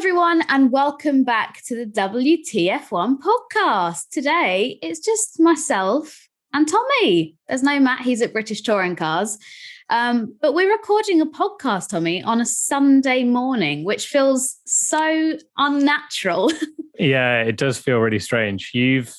everyone, and welcome back to the WTF1 podcast. Today, it's just myself and Tommy. There's no Matt, he's at British Touring Cars. But we're recording a podcast, Tommy, on a Sunday morning, which feels so unnatural. Yeah, it does feel really strange. You've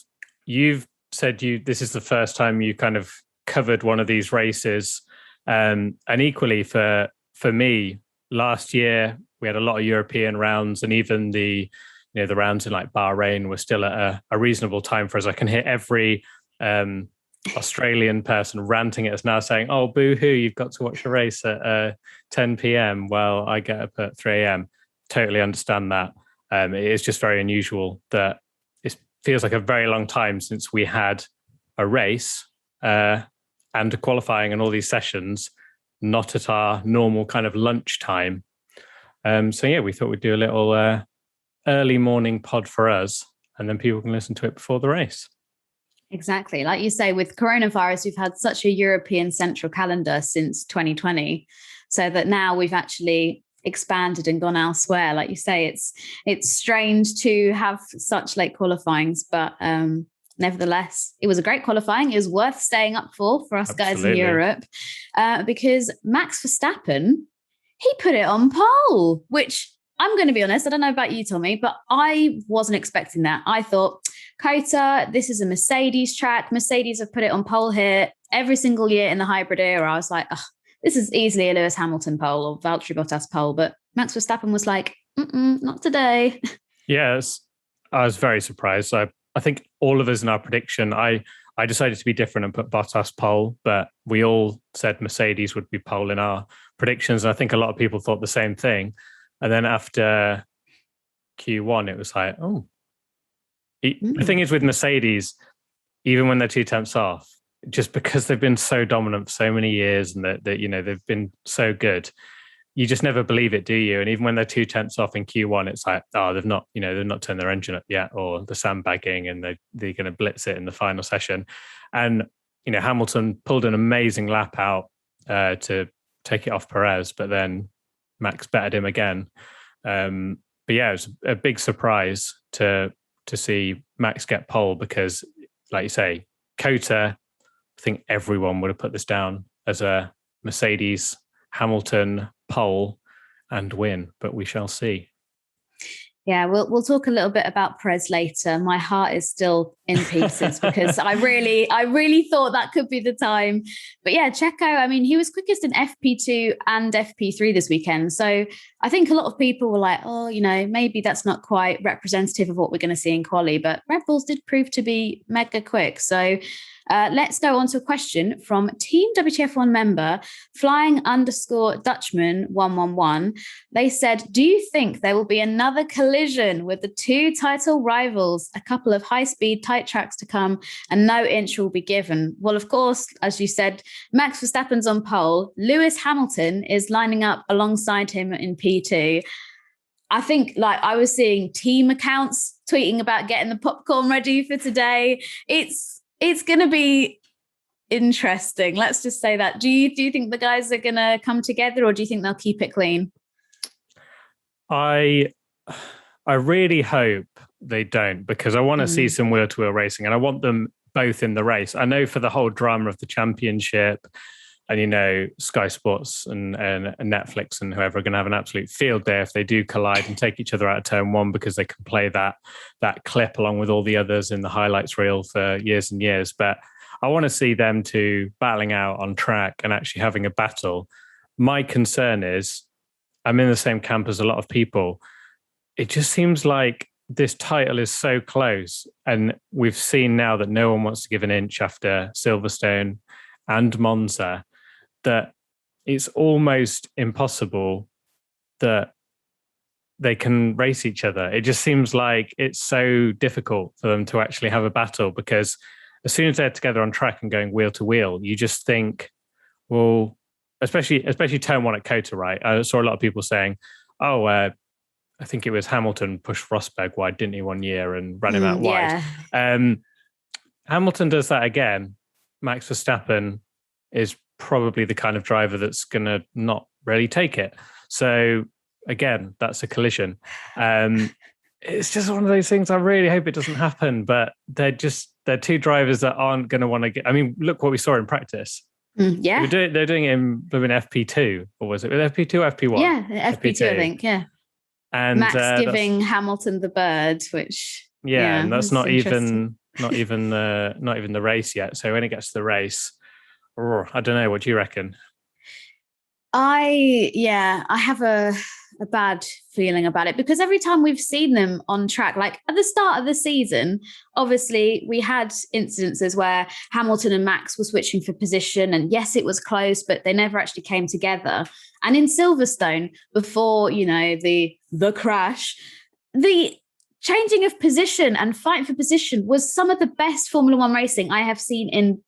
said this is the first time you kind of covered one of these races. And equally for me, last year, we had a lot of European rounds, and even the rounds in like Bahrain were still at a reasonable time for us. I can hear every Australian person ranting at us now saying, "Oh, boo-hoo, you've got to watch a race at 10 p.m. Well, I get up at 3 a.m. Totally understand that. It is just very unusual that it feels like a very long time since we had a race and a qualifying and all these sessions not at our normal kind of lunchtime. So yeah, we thought we'd do a little early morning pod for us, and then people can listen to it before the race. Exactly. Like you say, with coronavirus, we've had such a European central calendar since 2020, so that now we've actually expanded and gone elsewhere. Like you say, it's strange to have such late qualifyings, but nevertheless, it was a great qualifying. It was worth staying up for us Absolutely. Guys in Europe, because Max Verstappen, he put it on pole, which I'm going to be honest, I don't know about you, Tommy, but I wasn't expecting that. I thought, COTA, this is a Mercedes track. Mercedes have put it on pole here every single year in the hybrid era. I was like, this is easily a Lewis Hamilton pole or Valtteri Bottas pole. But Max Verstappen was like, not today. Yes, I was very surprised. I think all of us in our prediction, I decided to be different and put Bottas pole, but we all said Mercedes would be pole in our predictions. And I think a lot of people thought the same thing. And then after Q1, it was like, The thing is with Mercedes, even when they're 2 tenths off, just because they've been so dominant for so many years and that they've been so good, you just never believe it, do you? And even when they're 2 tenths off in Q1, it's like, they've not turned their engine up yet, or the sandbagging, and they're going to blitz it in the final session. And Hamilton pulled an amazing lap out to take it off Perez, but then Max bettered him again. But yeah, it was a big surprise to see Max get pole, because, like you say, COTA, I think everyone would have put this down as a Mercedes Hamilton pole and win, but we shall see. Yeah, we'll talk a little bit about Perez later. My heart is still in pieces because I really thought that could be the time. But yeah, Checo, I mean, he was quickest in FP2 and FP3 this weekend. So I think a lot of people were like, maybe that's not quite representative of what we're going to see in quali. But Red Bulls did prove to be mega quick. So let's go on to a question from Team WTF1 member flying_Dutchman111. They said, do you think there will be another collision with the 2 title rivals, a couple of high-speed tight tracks to come, and no inch will be given? Well, of course, as you said, Max Verstappen's on pole. Lewis Hamilton is lining up alongside him in P2. I think, like, I was seeing team accounts tweeting about getting the popcorn ready for today. It's going to be interesting. Let's just say that. Do you think the guys are going to come together, or do you think they'll keep it clean? I really hope they don't, because I want to see some wheel-to-wheel racing, and I want them both in the race. I know for the whole drama of the championship, and Sky Sports and Netflix and whoever are going to have an absolute field day if they do collide and take each other out of turn one, because they can play that clip along with all the others in the highlights reel for years and years. But I want to see them two battling out on track and actually having a battle. My concern is, I'm in the same camp as a lot of people. It just seems like this title is so close, and we've seen now that no one wants to give an inch after Silverstone and Monza, that it's almost impossible that they can race each other. It just seems like it's so difficult for them to actually have a battle, because as soon as they're together on track and going wheel to wheel, you just think, well, especially turn one at COTA, right? I saw a lot of people saying, I think it was Hamilton pushed Rosberg wide, didn't he, one year, and ran him out wide. Hamilton does that again. Max Verstappen is probably the kind of driver that's going to not really take it. So again, that's a collision. It's just one of those things. I really hope it doesn't happen, but they're two drivers that aren't going to want to get. I mean, look what we saw in practice. Yeah, they're doing it in FP2, or was it with FP2 or FP1? Yeah, FP2, I think. Yeah, and Max giving Hamilton the bird, which and that's not even the race yet. So when it gets to the race, I don't know. What do you reckon? I have a bad feeling about it, because every time we've seen them on track, like at the start of the season, obviously we had incidences where Hamilton and Max were switching for position, and yes, it was close, but they never actually came together. And in Silverstone, before the crash, the changing of position and fighting for position was some of the best Formula One racing I have seen in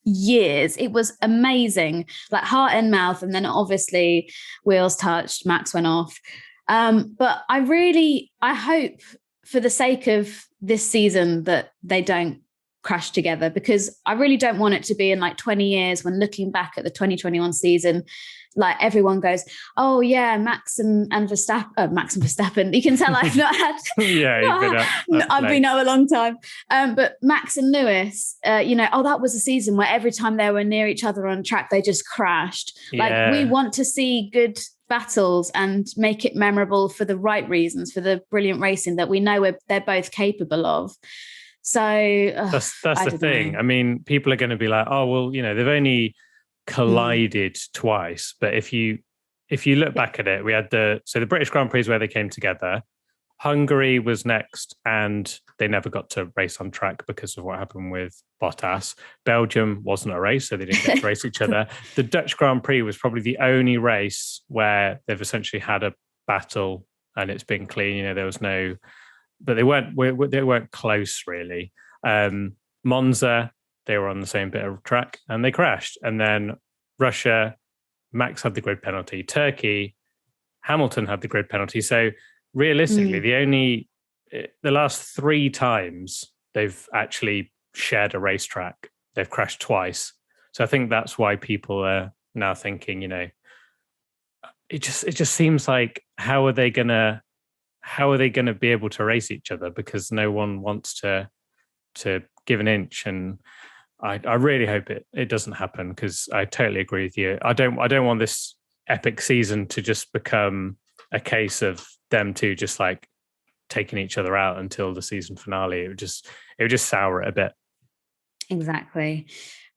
years. It was amazing, like heart and mouth, and then obviously wheels touched, Max went off. But I hope, for the sake of this season, that they don't crash together, because I really don't want it to be in 20 years, when looking back at the 2021 season, everyone goes, oh yeah, Max and Verstappen. You can tell I've not had. I've been out a long time. But Max and Lewis, that was a season where every time they were near each other on track, they just crashed. Yeah. We want to see good battles and make it memorable for the right reasons, for the brilliant racing that we know they're both capable of. So that's the thing. I mean, people are going to be like, oh well, they've only collided twice, but if you look back at it, we had the British Grand Prix is where they came together. Hungary was next, and they never got to race on track because of what happened with Bottas. Belgium wasn't a race, so they didn't get to race each other. The Dutch Grand Prix was probably the only race where they've essentially had a battle and it's been clean. There was no, but they weren't close really. Monza, they were on the same bit of track and they crashed. And then Russia, Max had the grid penalty. Turkey, Hamilton had the grid penalty. So realistically, the last 3 times they've actually shared a racetrack, they've crashed twice. So I think that's why people are now thinking, it just seems like how are they gonna be able to race each other, because no one wants to give an inch. And I really hope it doesn't happen, because I totally agree with you. I don't want this epic season to just become a case of them two just taking each other out until the season finale. It would just sour it a bit. Exactly.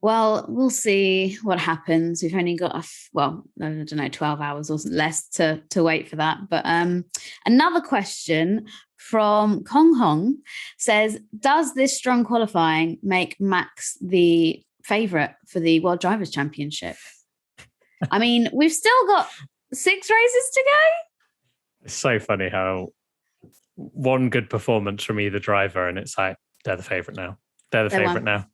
Well, we'll see what happens. We've only got 12 hours or less to wait for that. But another question from Kong Hong says, does this strong qualifying make Max the favourite for the World Drivers' Championship? I mean, we've still got 6 races to go. It's so funny how one good performance from either driver and it's like, they're the favourite now. They're the favourite now.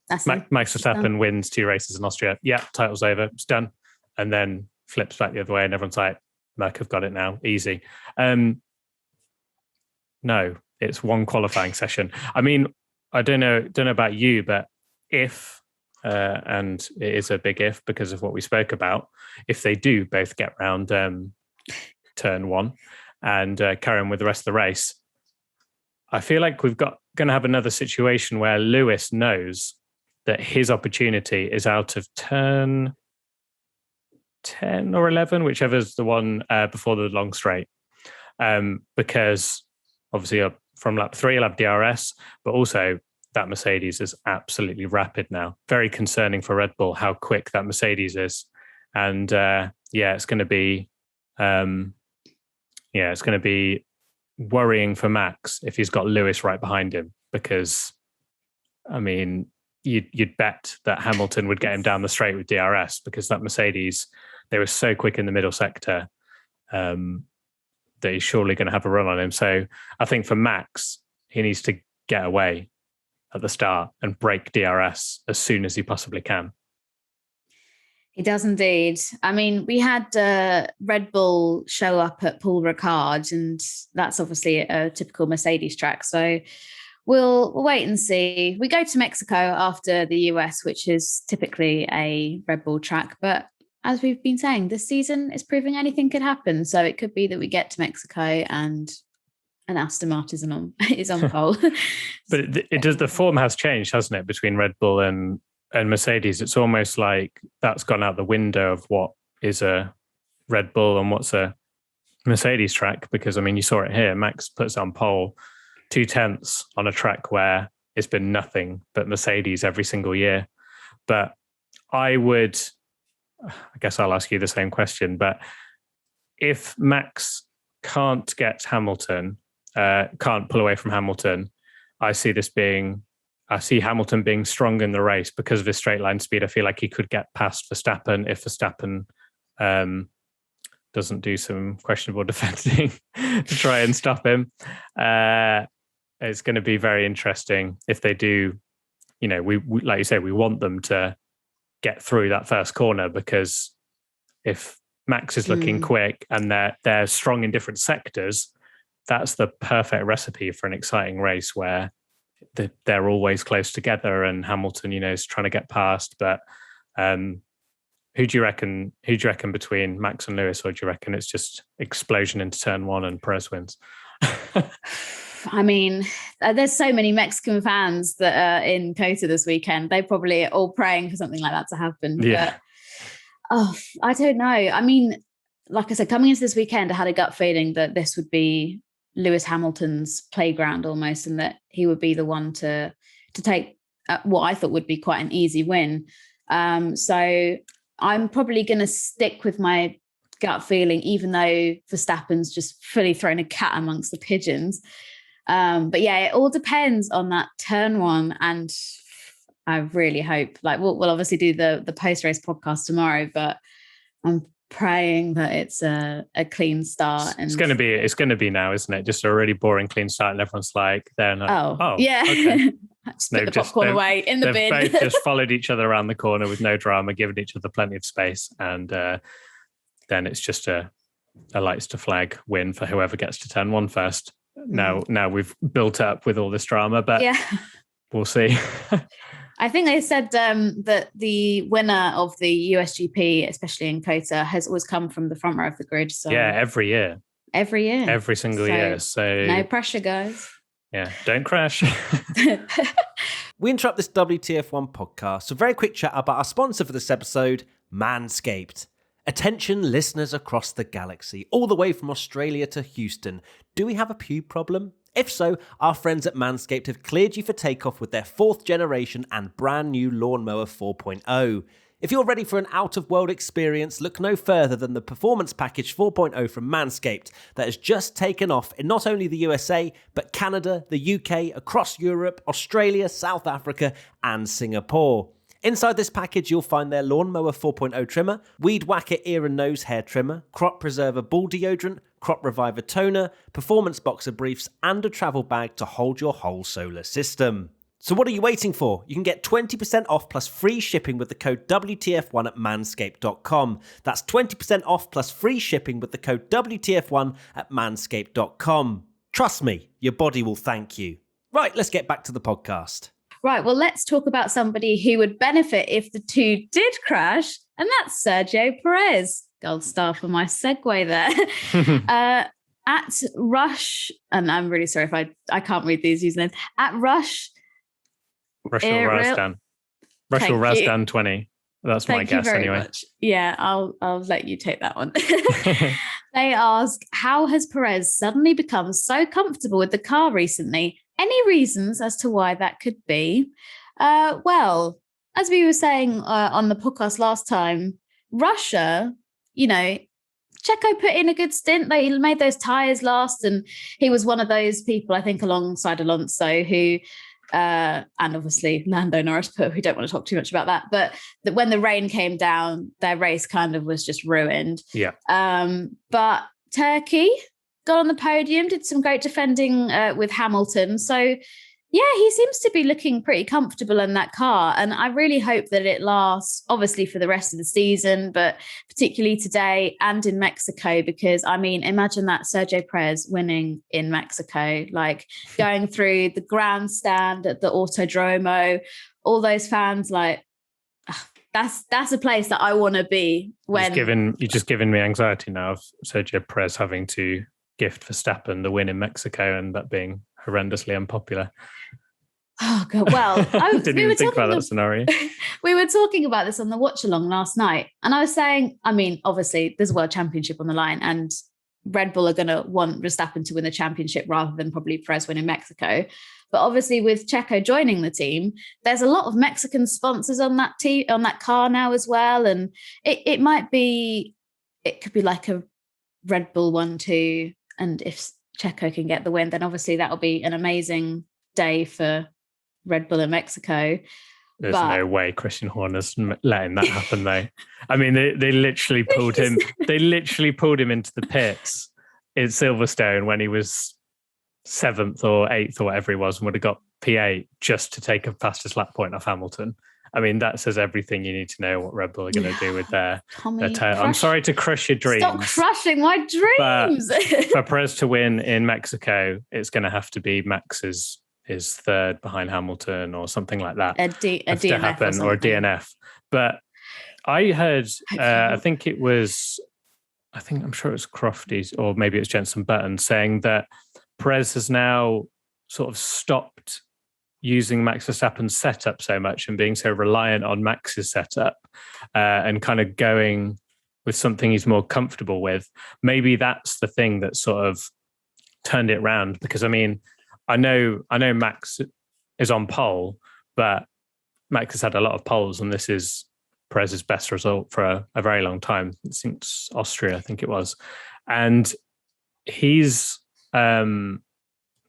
Max Verstappen wins 2 races in Austria. Yeah, title's over. It's done. And then flips back the other way and everyone's like, Merc have got it now. Easy. No, it's one qualifying session. I mean, I don't know about you, but if, and it is a big if because of what we spoke about, if they do both get round turn 1 and carry on with the rest of the race, I feel like we've going to have another situation where Lewis knows that his opportunity is out of turn 10 or 11, whichever's the one before the long straight. Because obviously from lap 3, you'll have DRS, but also that Mercedes is absolutely rapid now. Very concerning for Red Bull how quick that Mercedes is. And it's going to be worrying for Max if he's got Lewis right behind him, because I mean, you'd bet that Hamilton would get him down the straight with DRS, because that Mercedes, they were so quick in the middle sector that he's surely going to have a run on him. So I think for Max, he needs to get away at the start and break DRS as soon as he possibly can. He does indeed. I mean, we had Red Bull show up at Paul Ricard, and that's obviously a typical Mercedes track. So we'll wait and see. We go to Mexico after the US, which is typically a Red Bull track. But as we've been saying, this season is proving anything could happen. So it could be that we get to Mexico and an Aston Martin is on pole. But it does. The form has changed, hasn't it, between Red Bull and Mercedes? It's almost like that's gone out the window of what is a Red Bull and what's a Mercedes track. Because I mean, you saw it here. Max puts on pole 2/10 on a track where it's been nothing but Mercedes every single year. But I guess I'll ask you the same question. But if Max can't get Hamilton, can't pull away from Hamilton, I see Hamilton being strong in the race because of his straight line speed. I feel like he could get past Verstappen if Verstappen doesn't do some questionable defending to try and stop him. It's going to be very interesting if they do. You know, we like you say, we want them to get through that first corner, because if Max is looking quick and they're strong in different sectors, that's the perfect recipe for an exciting race where they're always close together and Hamilton, is trying to get past. But who do you reckon between Max and Lewis, or do you reckon it's just explosion into turn one and Perez wins? I mean, there's so many Mexican fans that are in COTA this weekend. They probably are all praying for something like that to happen. Yeah. But, I don't know. I mean, like I said, coming into this weekend, I had a gut feeling that this would be Lewis Hamilton's playground almost, and that he would be the one to take what I thought would be quite an easy win. So I'm probably going to stick with my gut feeling, even though Verstappen's just fully thrown a cat amongst the pigeons. But yeah, it all depends on that turn one, and I really hope, like, we'll obviously do the post-race podcast tomorrow, but I'm praying that it's a clean start. And it's going to be now, isn't it? Just a really boring clean start, and everyone's like, oh yeah, okay. Just put the popcorn away in the bin. They've both just followed each other around the corner with no drama, given each other plenty of space, and then it's just a lights to flag win for whoever gets to turn one first. Now we've built up with all this drama, but we'll see. I think they said that the winner of the USGP, especially in COTA, has always come from the front row of the grid. So yeah, every year, every single year. So no pressure, guys. Yeah, don't crash. We interrupt this WTF1 podcast for a very quick chat about our sponsor for this episode, Manscaped. Attention listeners across the galaxy, all the way from Australia to Houston. Do we have a pube problem? If so, our friends at Manscaped have cleared you for takeoff with their 4th generation and brand new Lawnmower 4.0. If you're ready for an out-of-world experience, look no further than the Performance Package 4.0 from Manscaped that has just taken off in not only the USA, but Canada, the UK, across Europe, Australia, South Africa, and Singapore. Inside this package, you'll find their Lawnmower 4.0 trimmer, Weed Whacker ear and nose hair trimmer, Crop Preserver ball deodorant, Crop Reviver toner, performance boxer briefs, and a travel bag to hold your whole solar system. So what are you waiting for? You can get 20% off plus free shipping with the code WTF1 at manscaped.com. That's 20% off plus free shipping with the code WTF1 at manscaped.com. Trust me, your body will thank you. Right, let's get back to the podcast. Right, well, let's talk about somebody who would benefit if the two did crash, and that's Sergio Perez. Gold star for my segue there. At Rush, and I'm really sorry if I can't read these usernames, at Rush Razdan 20. That's my guess anyway. Much. Yeah, I'll let you take that one. They ask, how has Perez suddenly become so comfortable with the car recently? Any reasons as to why that could be? Well, as we were saying on the podcast last time, Russia, Checo put in a good stint. They made those tyres last, and he was one of those people, I think, alongside Alonso, who, and obviously Lando Norris, but we don't want to talk too much about that. But that when the rain came down, their race kind of was just ruined. Yeah. But Turkey got on the podium, did some great defending with Hamilton. So, yeah, he seems to be looking pretty comfortable in that car. And I really hope that it lasts, obviously, for the rest of the season, but particularly today and in Mexico, because, I mean, imagine that Sergio Perez winning in Mexico, like going through the grandstand at the Autodromo, all those fans like, that's a place that I want to be when. You're just giving me anxiety now of Sergio Perez having to gift Verstappen the win in Mexico and that being horrendously unpopular. Oh God! Well, didn't even think about that scenario. We were talking about this on the watch along last night, and I was saying, I mean, obviously, there's a world championship on the line, and Red Bull are going to want Verstappen to win the championship rather than probably Perez win in Mexico. But obviously, with Checo joining the team, there's a lot of Mexican sponsors on that team, on that car now as well, and it could be like a Red Bull 1-2, and if Checo can get the win, then obviously that'll be an amazing day for Red Bull in Mexico. There's no way Christian Horner's letting that happen, though. I mean, they literally pulled him. They literally pulled him into the pits in Silverstone when he was 7th or 8th or whatever he was, and would have got P8 just to take a fastest lap point off Hamilton. I mean, that says everything you need to know what Red Bull are going to do with their tail. I'm sorry to crush your dreams. Stop crushing my dreams. But for Perez to win in Mexico, it's going to have to be Max's is third behind Hamilton or something like that. A DNF to happen, or a DNF. But I heard, I'm sure it was Crofty's or maybe it was Jenson Button saying that Perez has now sort of stopped using Max Verstappen's setup so much and being so reliant on Max's setup and kind of going with something he's more comfortable with. Maybe that's the thing that sort of turned it around, because I mean, I know Max is on pole, but Max has had a lot of poles, and this is Perez's best result for a very long time, since Austria, I think it was. And he's, he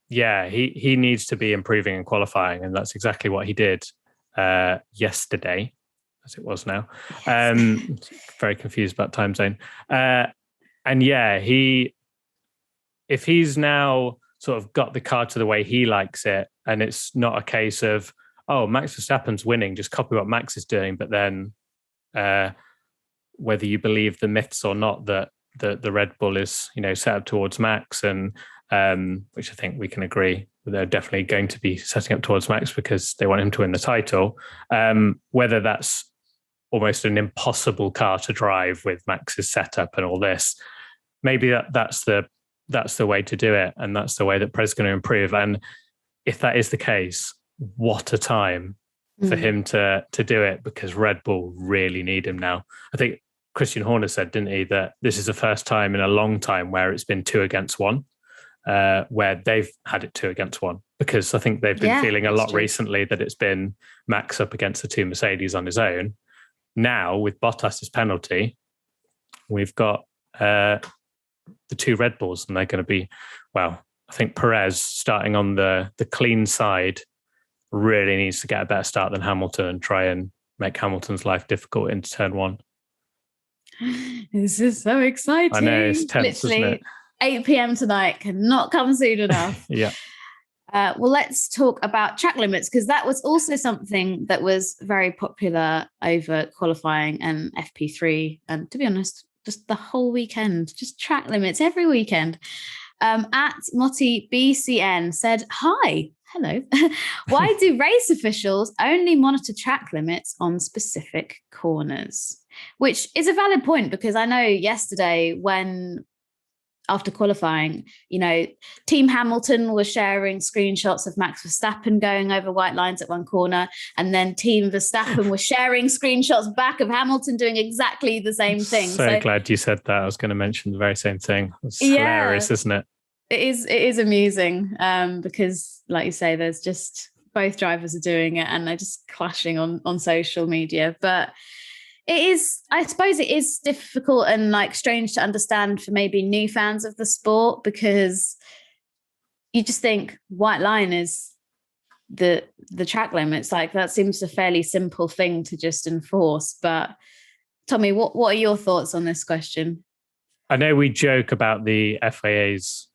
needs to be improving and qualifying, and that's exactly what he did yesterday, as it was now. Very confused about time zone. If he's now sort of got the car to the way he likes it, and it's not a case of, oh, Max Verstappen's winning, just copy what Max is doing, but then whether you believe the myths or not that the Red Bull is, set up towards Max, and which I think we can agree they're definitely going to be setting up towards Max because they want him to win the title, whether that's almost an impossible car to drive with Max's setup and all this, maybe that's the way to do it, and that's the way that Perez is going to improve. And if that is the case, what a time for him to do it, because Red Bull really need him now. I think Christian Horner said, didn't he, that this is the first time in a long time where it's been 2 against 1, where they've had it 2 against 1, because I think they've been feeling a lot recently that it's been Max up against the 2 Mercedes on his own. Now with Bottas's penalty, we've got the 2 Red Bulls, and they're going to be, well, I think Perez, starting on the clean side, really needs to get a better start than Hamilton and try and make Hamilton's life difficult into turn 1. This is so exciting. I know, it's tense, literally, isn't it? 8 p.m. tonight cannot come soon enough. Yeah. Well, let's talk about track limits, because that was also something that was very popular over qualifying and FP3. And to be honest, just the whole weekend, just track limits every weekend. At Motti BCN said, hi, hello. Why do race officials only monitor track limits on specific corners? Which is a valid point, because I know yesterday after qualifying, Team Hamilton was sharing screenshots of Max Verstappen going over white lines at one corner, and then Team Verstappen was sharing screenshots back of Hamilton doing exactly the same thing. So glad you said that. I was going to mention the very same thing. It's hilarious, isn't it? It is amusing, because, like you say, there's just both drivers are doing it, and they're just clashing on social media. But I suppose it is difficult and strange to understand for maybe new fans of the sport, because you just think white line is the track limits. That seems a fairly simple thing to just enforce. But Tommy, what are your thoughts on this question? I know we joke about the FIA's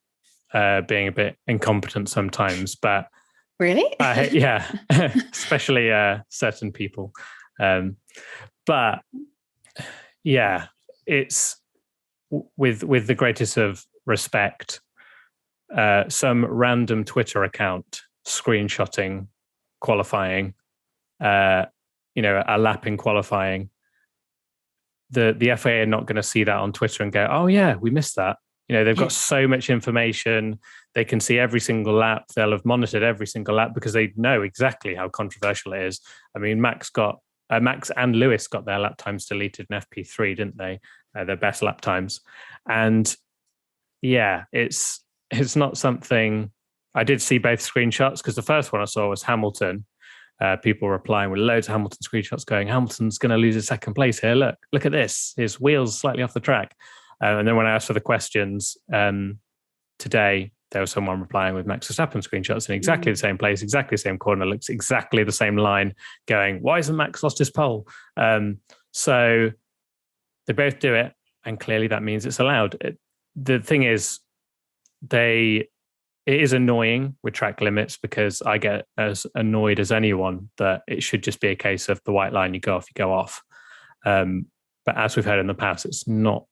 being a bit incompetent sometimes, but really, yeah, especially certain people. But yeah, it's with the greatest of respect, some random Twitter account screenshotting qualifying, a lap in qualifying, the FIA are not going to see that on Twitter and go, oh yeah, we missed that. They've got so much information. They can see every single lap. They'll have monitored every single lap because they know exactly how controversial it is. I mean, Max and Lewis got their lap times deleted in FP3, didn't they? Their best lap times. And yeah, it's not something. I did see both screenshots because the first one I saw was Hamilton. People replying with loads of Hamilton screenshots going, Hamilton's going to lose his second place here. Look at this. His wheel's slightly off the track. And then when I asked for the questions today, there was someone replying with Max Verstappen screenshots in exactly the same place, exactly the same corner, looks exactly the same line, going, why hasn't Max lost his pole? So they both do it, and clearly that means it's allowed. The thing is, it is annoying with track limits because I get as annoyed as anyone that it should just be a case of the white line, you go off. But as we've heard in the past, it's not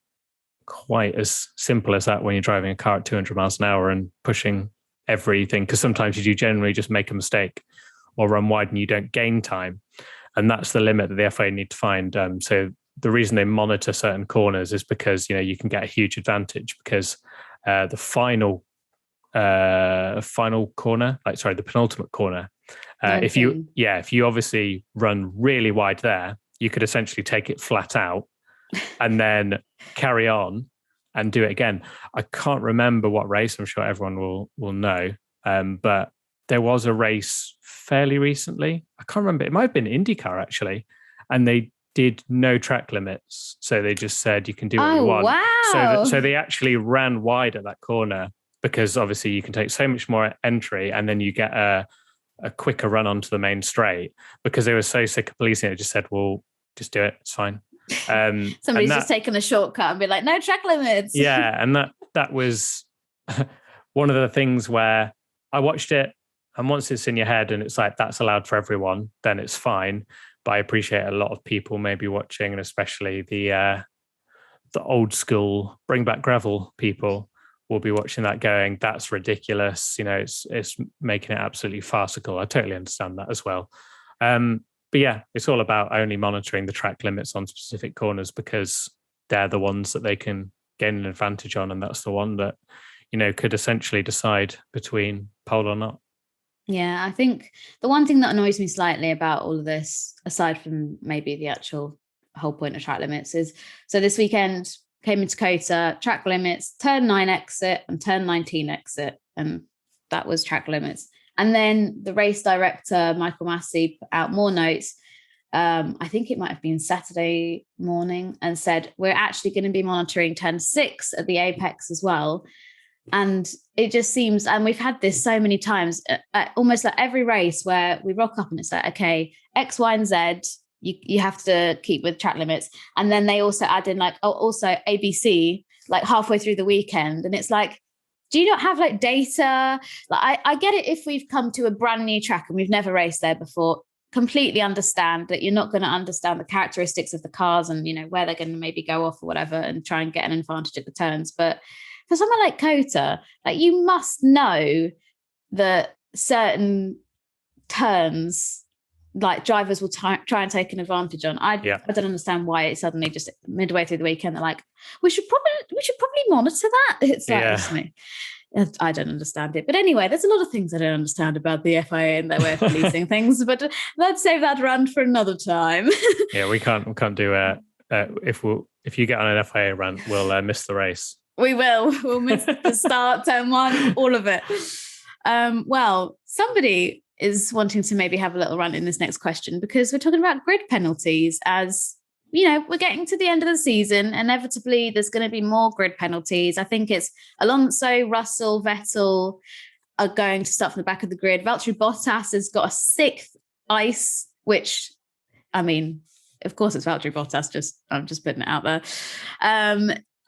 quite as simple as that when you're driving a car at 200 miles an hour and pushing everything, because sometimes you do generally just make a mistake or run wide and you don't gain time. And that's the limit that the FIA need to find. So the reason they monitor certain corners is because, you can get a huge advantage because the final corner, the penultimate corner, if you obviously run really wide there, you could essentially take it flat out and then carry on and do it again. I can't remember what race. I'm sure everyone will know. But there was a race fairly recently. I can't remember. It might have been IndyCar actually. And they did no track limits. So they just said you can do what you want. Wow. So they actually ran wide at that corner because obviously you can take so much more entry and then you get a quicker run onto the main straight, because they were so sick of policing it. Just said, well, just do it. It's fine. Somebody's just taken a shortcut and be like, no track limits. Yeah. And that was one of the things where I watched it, and once it's in your head and it's like, that's allowed for everyone, then it's fine. But I appreciate a lot of people maybe watching, and especially the old school bring back gravel people will be watching that going, that's ridiculous. It's making it absolutely farcical. I totally understand that as well. But yeah, it's all about only monitoring the track limits on specific corners because they're the ones that they can gain an advantage on. And that's the one that, could essentially decide between pole or not. Yeah, I think the one thing that annoys me slightly about all of this, aside from maybe the actual whole point of track limits, is so this weekend came into COTA, track limits, turn 9 exit and turn 19 exit. And that was track limits. And then the race director, Michael Massey, put out more notes. I think it might have been Saturday morning, and said, we're actually going to be monitoring turn 6 at the apex as well. And it just seems, and we've had this so many times, almost like every race where we rock up and it's like, okay, X, Y, and Z, you have to keep with track limits. And then they also add in also ABC, like halfway through the weekend. And it's like, do you not have data? I get it if we've come to a brand new track and we've never raced there before. Completely understand that you're not going to understand the characteristics of the cars and, where they're going to maybe go off or whatever and try and get an advantage at the turns. But for somewhere like COTA, you must know that certain turns, drivers will try and take an advantage on. I don't understand why it suddenly just midway through the weekend they're like, we should probably monitor that. It's it's me. I don't understand it. But anyway, there's a lot of things I don't understand about the FIA and their way of policing things. But let's save that rant for another time. Yeah, we can't do if you get on an FIA rant, we'll miss the race. We will. We'll miss the start, turn 1, all of it. Well, somebody is wanting to maybe have a little run in this next question because we're talking about grid penalties. As we're getting to the end of the season. Inevitably, there's going to be more grid penalties. I think it's Alonso, Russell, Vettel are going to start from the back of the grid. Valtteri Bottas has got a 6th ice, which, I mean, of course it's Valtteri Bottas. I'm just putting it out there.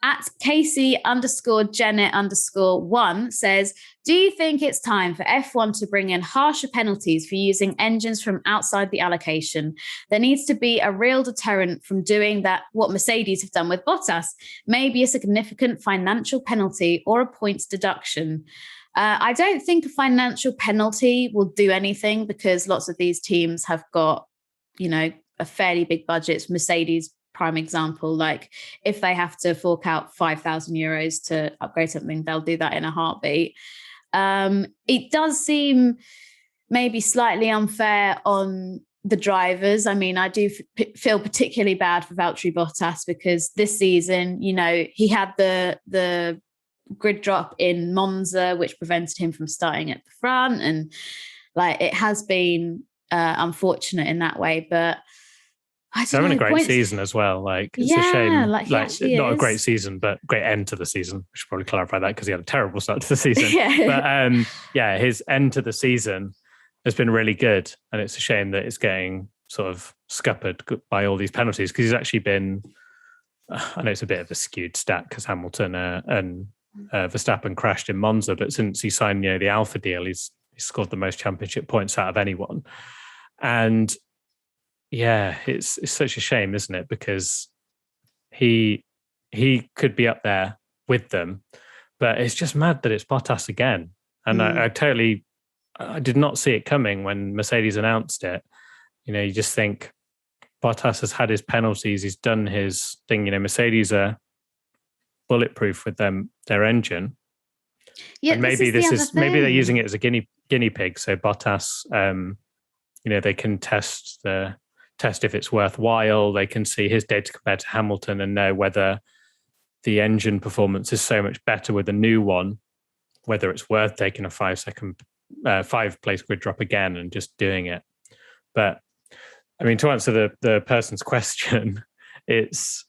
At Casey_Janet_1 says, do you think it's time for F1 to bring in harsher penalties for using engines from outside the allocation? There needs to be a real deterrent from doing that, what Mercedes have done with Bottas, maybe a significant financial penalty or a points deduction. I don't think a financial penalty will do anything because lots of these teams have got, a fairly big budgets. Mercedes, prime example, like if they have to fork out €5,000 to upgrade something, they'll do that in a heartbeat. It does seem maybe slightly unfair on the drivers. I mean, I do feel particularly bad for Valtteri Bottas because this season, you know, he had the grid drop in Monza, which prevented him from starting at the front, and like it has been unfortunate in that way. But He's having a great season as well. Like, it's a shame. Like not a great season, but great end to the season. We should probably clarify that because he had a terrible start to the season. But his end to the season has been really good. And it's a shame that it's getting sort of scuppered by all these penalties because he's actually been, I know it's a bit of a skewed stat because Hamilton and Verstappen crashed in Monza, but since he signed the Alpha deal, he's scored the most championship points out of anyone. And yeah, it's such a shame, isn't it? Because he could be up there with them, but it's just mad that it's Bottas again. And I did not see it coming when Mercedes announced it. You know, you just think Bottas has had his penalties, he's done his thing. You know, Mercedes are bulletproof with their engine. Yeah, and maybe maybe they're using it as a guinea pig. So Bottas, they can test if it's worthwhile. They can see his data compared to Hamilton and know whether the engine performance is so much better with a new one, whether it's worth taking a 5-place grid drop again and just doing it. But I mean, to answer the person's question, it's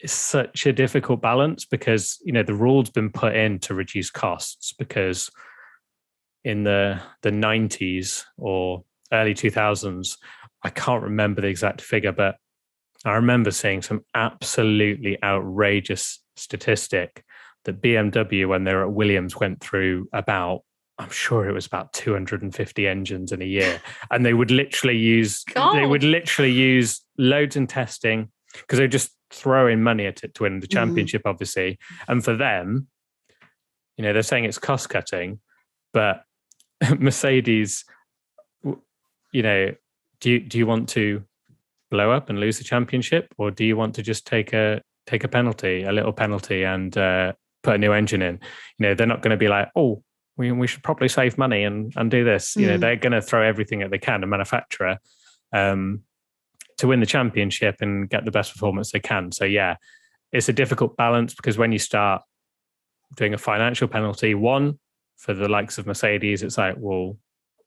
such a difficult balance because, you know, the rule's been put in to reduce costs because in the 90s or early 2000s, I can't remember the exact figure, but I remember seeing some absolutely outrageous statistic that BMW, when they were at Williams, went through about, I'm sure it was about 250 engines in a year. And they would literally use loads in testing because they just throw in money at it to win the championship, obviously. And for them, you know, they're saying it's cost cutting, but Mercedes, you know, do you want to blow up and lose the championship, or do you want to just take a penalty, a little penalty, and put a new engine in? You know, they're not going to be like, oh, we should probably save money and do this. You know, they're going to throw everything that they can, a manufacturer, to win the championship and get the best performance they can. So yeah, it's a difficult balance because when you start doing a financial penalty, one for the likes of Mercedes, it's like, well,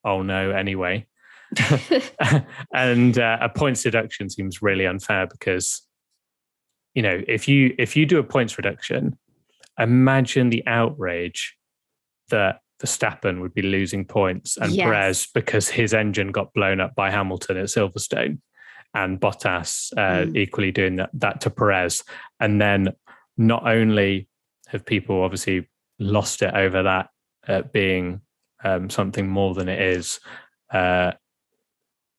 oh no, anyway. And a points deduction seems really unfair because, you know, if you do a points reduction, imagine the outrage that Verstappen would be losing points and Perez because his engine got blown up by Hamilton at Silverstone, and Bottas equally doing that to Perez. And then not only have people obviously lost it over that being something more than it is,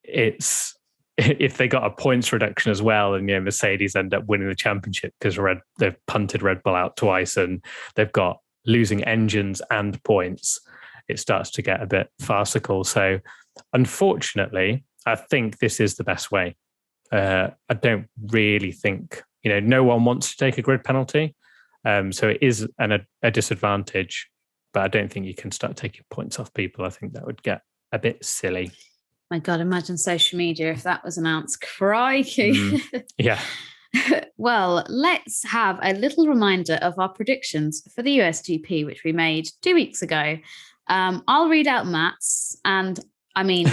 it's if they got a points reduction as well, and Mercedes end up winning the championship because they've punted Red Bull out twice and they've got losing engines and points, it starts to get a bit farcical. So unfortunately, I think this is the best way. I don't really think, no one wants to take a grid penalty. So it is a disadvantage, but I don't think you can start taking points off people. I think that would get a bit silly. My God, imagine social media if that was announced. Crikey. Yeah. Well, let's have a little reminder of our predictions for the US GP, which we made 2 weeks ago. I'll read out Matt's, and I mean,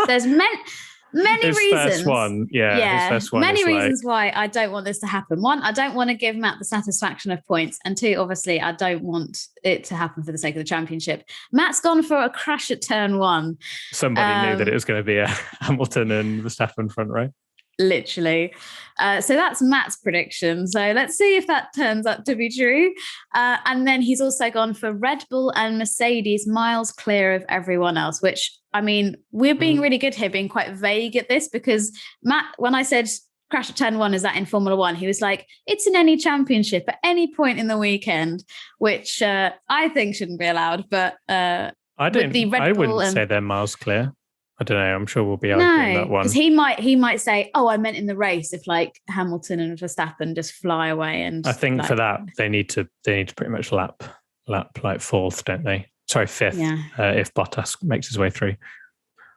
there's many his reasons. First one, his first one many reasons why I don't want this to happen. One, I don't want to give Matt the satisfaction of points, and two, obviously, I don't want it to happen for the sake of the championship. Matt's gone for a crash at turn one. Somebody knew that it was going to be a Hamilton and Verstappen front row. Literally. So that's Matt's prediction. So let's see if that turns out to be true. And then he's also gone for Red Bull and Mercedes miles clear of everyone else, which, I mean, we're being really good here, being quite vague at this, because Matt, when I said crash at turn one, is that in Formula One? He was like, it's in any championship at any point in the weekend, which I think shouldn't be allowed. But I wouldn't say they're miles clear. I don't know. I'm sure we'll be arguing that one. Because he might say, "Oh, I meant in the race." If like Hamilton and Verstappen just fly away, and I think for that they need to pretty much lap like fourth, don't they? Sorry, fifth. Yeah. If Bottas makes his way through.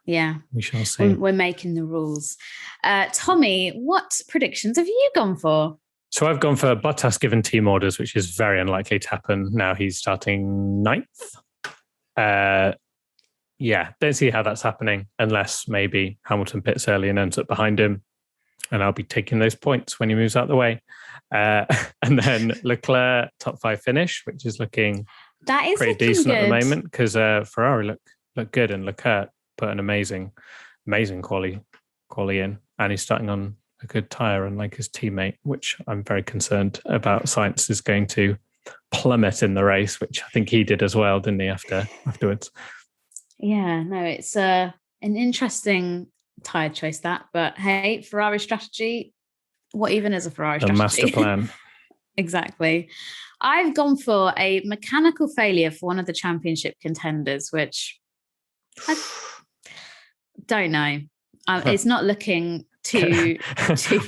Yeah, we shall see. We're making the rules. Tommy, what predictions have you gone for? So I've gone for Bottas given team orders, which is very unlikely to happen. Now he's starting 9th. Yeah, don't see how that's happening unless maybe Hamilton pits early and ends up behind him. And I'll be taking those points when he moves out the way. And then Leclerc top 5 finish, which is looking pretty decent at the moment because Ferrari look good and Leclerc put an amazing quali in, and he's starting on a good tyre, unlike his teammate, which I'm very concerned about. Sainz is going to plummet in the race, which I think he did as well, didn't he? Afterwards. Yeah, no, it's an interesting tyre choice that, but hey, Ferrari strategy. What even is a Ferrari strategy? A master plan. Exactly. I've gone for a mechanical failure for one of the championship contenders, which I don't know. It's not looking too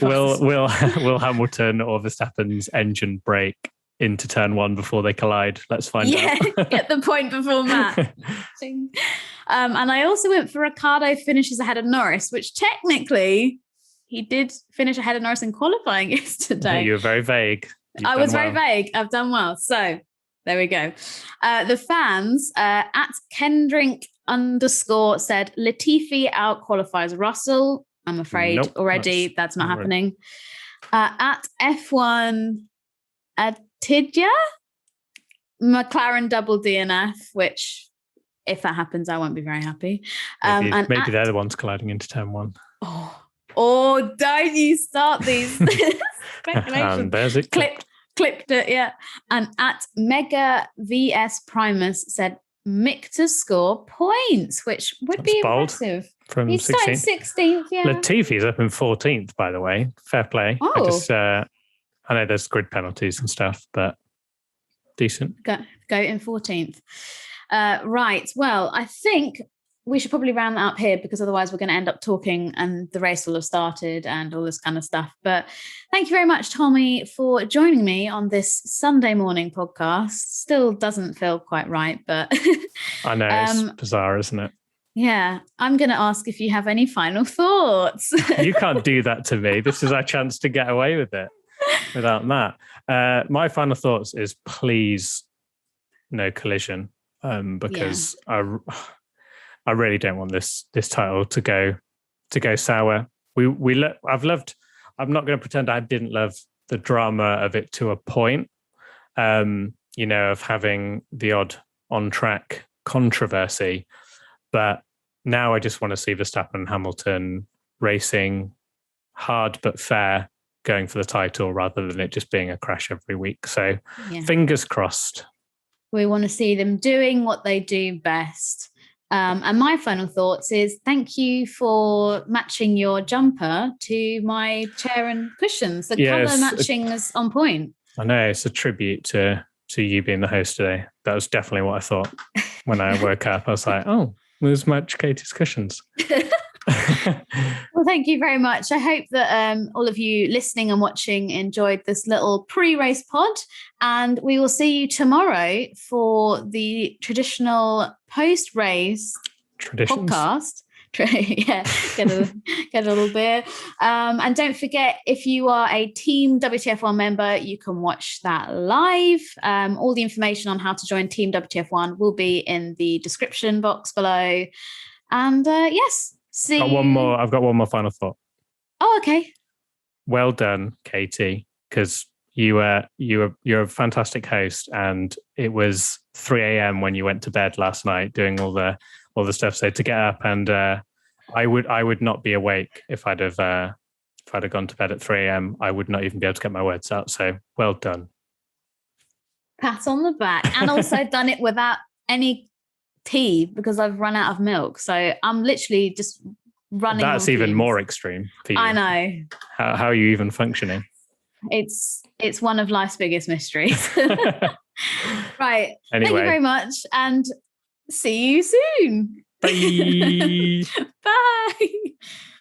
will Hamilton or Verstappen's engine brake into turn 1 before they collide? Let's find out. Get the point before Matt. And I also went for Ricciardo finishes ahead of Norris, which technically he did finish ahead of Norris in qualifying yesterday. You were very vague. I was very vague. I've done well. So there we go. The fans at Kendrick _, said Latifi out qualifies Russell. I'm afraid already that's not happening. At F1 Tidja, McLaren double DNF, which if that happens, I won't be very happy. Maybe they're the ones colliding into turn 1. Oh, don't you start these speculations. And there's it. Clipped it, yeah. And at Mega VS Primus said Mick to score points, which would be impressive. From he started 16th, yeah. Latifi's up in 14th, by the way. Fair play. Oh. I know there's grid penalties and stuff, but decent. Go in 14th. Right. Well, I think we should probably round that up here because otherwise we're going to end up talking and the race will have started and all this kind of stuff. But thank you very much, Tommy, for joining me on this Sunday morning podcast. Still doesn't feel quite right, but I know, it's bizarre, isn't it? Yeah. I'm going to ask if you have any final thoughts. You can't do that to me. This is our chance to get away with it without that. My final thoughts is please no collision because I really don't want this title to go sour. I'm not going to pretend I didn't love the drama of it to a point, of having the odd on-track controversy. But now I just want to see Verstappen and Hamilton racing hard but fair, going for the title rather than it just being a crash every week. So fingers crossed. We want to see them doing what they do best. And my final thoughts is thank you for matching your jumper to my chair and cushions. The colour matching is on point. I know, it's a tribute to you being the host today. That was definitely what I thought when I woke up. I was like, oh, let's match Katie's cushions. Well, thank you very much. I hope that all of you listening and watching enjoyed this little pre-race pod, and we will see you tomorrow for the traditional post-race podcast. Get a little beer. And don't forget, if you are a Team WTF1 member, you can watch that live. All the information on how to join Team WTF1 will be in the description box below. And see. I've got one more final thought. Oh, okay. Well done, Katie, because you're a fantastic host, and it was 3 a.m. when you went to bed last night doing all the stuff. So to get up and I would not be awake if I'd have gone to bed at 3 a.m. I would not even be able to get my words out. So well done. Pat on the back, and also done it without any tea because I've run out of milk. So I'm literally just running. That's even more extreme for you. I know. How are you even functioning? It's one of life's biggest mysteries. Right. Anyway. Thank you very much and see you soon. Bye. Bye.